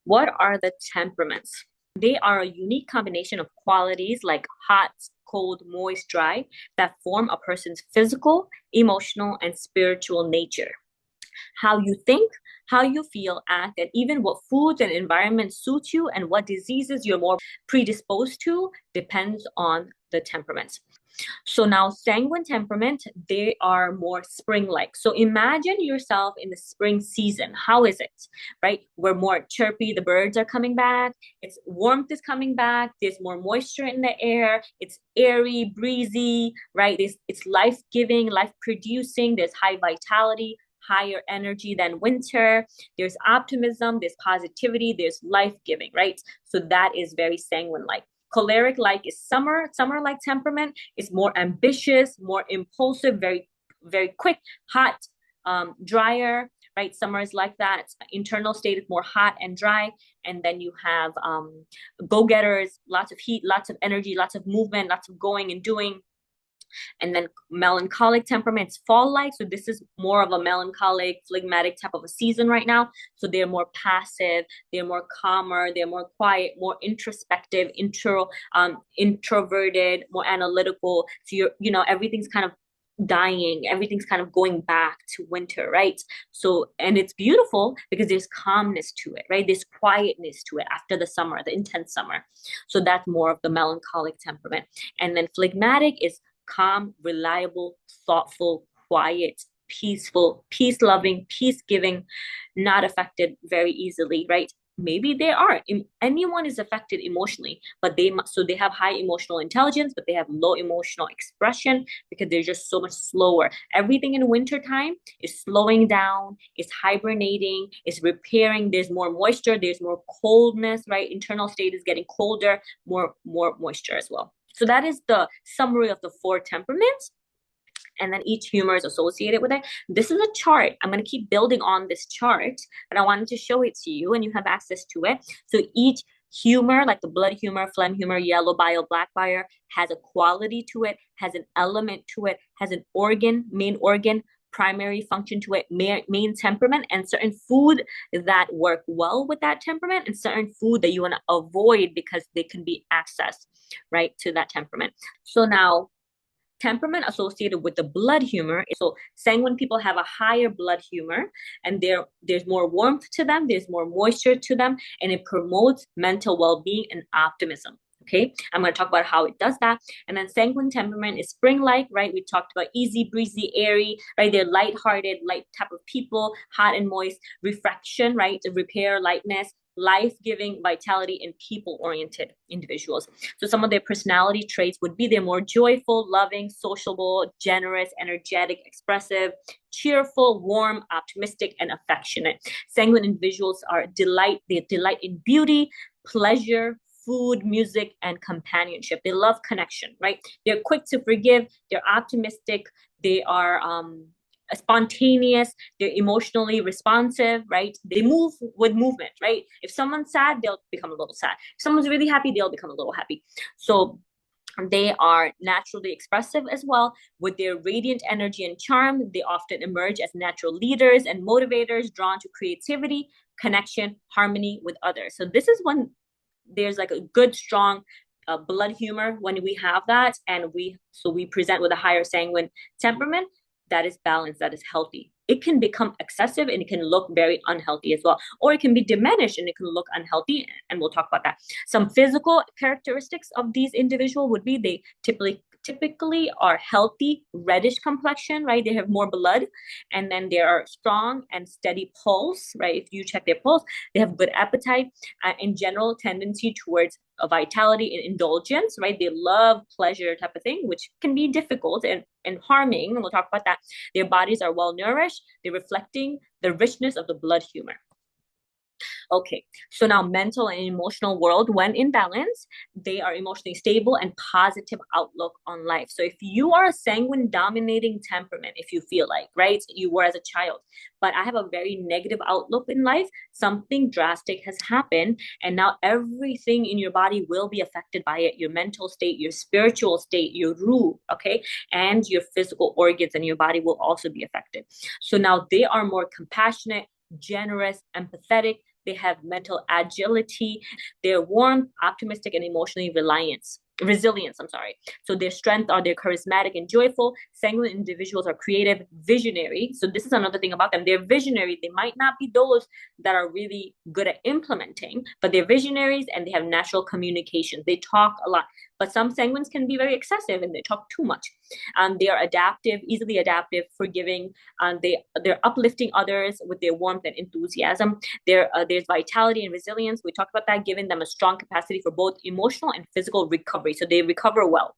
What are the temperaments? They are a unique combination of qualities like hot, cold, moist, dry that form a person's physical, emotional, and spiritual nature. How you think, how you feel, act, and even what foods and environments suit you and what diseases you're more predisposed to depends on the temperaments. So now sanguine temperament, they are more spring-like. So imagine yourself in the spring season. How is it, right? We're more chirpy. The birds are coming back. It's warmth is coming back. There's more moisture in the air. It's airy, breezy, right? It's life-giving, life-producing. There's high vitality, higher energy than winter. There's optimism, there's positivity, there's life-giving, right? So that is very sanguine-like. Choleric like is summer like temperament is more ambitious, more impulsive, very very quick, hot, drier, right? Summer is like that. Internal state is more hot and dry. And then you have go-getters, lots of heat, lots of energy, lots of movement, lots of going and doing. And then melancholic temperaments fall like. So this is more of a melancholic, phlegmatic type of a season right now. So they're more passive, they're more calmer, they're more quiet, more introspective, introverted, more analytical. So everything's kind of dying, everything's kind of going back to winter, right? So, and it's beautiful because there's calmness to it, right? There's quietness to it after the summer, the intense summer. So that's more of the melancholic temperament. And then phlegmatic is calm, reliable, thoughtful, quiet, peaceful, peace-loving, peace-giving, not affected very easily, right? Maybe they are. Anyone is affected emotionally, but they have high emotional intelligence, but they have low emotional expression because they're just so much slower. Everything in wintertime is slowing down, is hibernating, is repairing. There's more moisture, there's more coldness, right? Internal state is getting colder, more moisture as well. So that is the summary of the 4 temperaments. And then each humor is associated with it. This is a chart. I'm going to keep building on this chart, but I wanted to show it to you and you have access to it. So each humor, like the blood humor, phlegm humor, yellow bile, black bile, has a quality to it, has an element to it, has an organ, main organ, primary function to it, main temperament, and certain food that work well with that temperament, and certain food that you want to avoid because they can be accessed, right, to that temperament. So now, temperament associated with the blood humor. So sanguine people have a higher blood humor, and there's more warmth to them, there's more moisture to them, and it promotes mental well-being and optimism. Okay, I'm going to talk about how it does that. And then sanguine temperament is spring-like, right? We talked about easy, breezy, airy, right? They're light-hearted, light type of people, hot and moist, refraction, right? To repair, lightness, life-giving, vitality, and people-oriented individuals. So some of their personality traits would be they're more joyful, loving, sociable, generous, energetic, expressive, cheerful, warm, optimistic, and affectionate. Sanguine individuals they delight in beauty, pleasure, food, music, and companionship. They love connection, right? They're quick to forgive, they're optimistic, they are spontaneous, they're emotionally responsive, right? They move with movement, right? If someone's sad, they'll become a little sad. If someone's really happy, they'll become a little happy. So they are naturally expressive as well. With their radiant energy and charm, they often emerge as natural leaders and motivators, drawn to creativity, connection, harmony with others. So this is when there's like a good, strong blood humor when we have that, and we present with a higher sanguine temperament that is balanced, that is healthy. It can become excessive and it can look very unhealthy as well, or it can be diminished and it can look unhealthy, and we'll talk about that. Some physical characteristics of these individuals would be they typically are healthy, reddish complexion, right? They have more blood, and then they are strong and steady pulse, right? If you check their pulse, they have good appetite, in general tendency towards a vitality and indulgence, right? They love pleasure type of thing, which can be difficult and harming, and we'll talk about that. Their bodies are well nourished, they're reflecting the richness of the blood humor. Okay, so now mental and emotional world, when in balance, they are emotionally stable and positive outlook on life. So if you are a sanguine dominating temperament, if you feel like, right, you were as a child, but I have a very negative outlook in life, something drastic has happened, and now everything in your body will be affected by it. Your mental state, your spiritual state, your ruh, okay, and your physical organs and your body will also be affected. So now they are more compassionate, generous, empathetic. They have mental agility. They're warm, optimistic, and emotionally resilience, I'm sorry. So their strength are they're charismatic and joyful. Sanguine individuals are creative, visionary. So this is another thing about them. They're visionary. They might not be those that are really good at implementing, but they're visionaries and they have natural communication. They talk a lot. But some sanguines can be very excessive and they talk too much. They are adaptive, easily adaptive, forgiving. They're uplifting others with their warmth and enthusiasm. There's vitality and resilience. We talked about that, giving them a strong capacity for both emotional and physical recovery. So they recover well.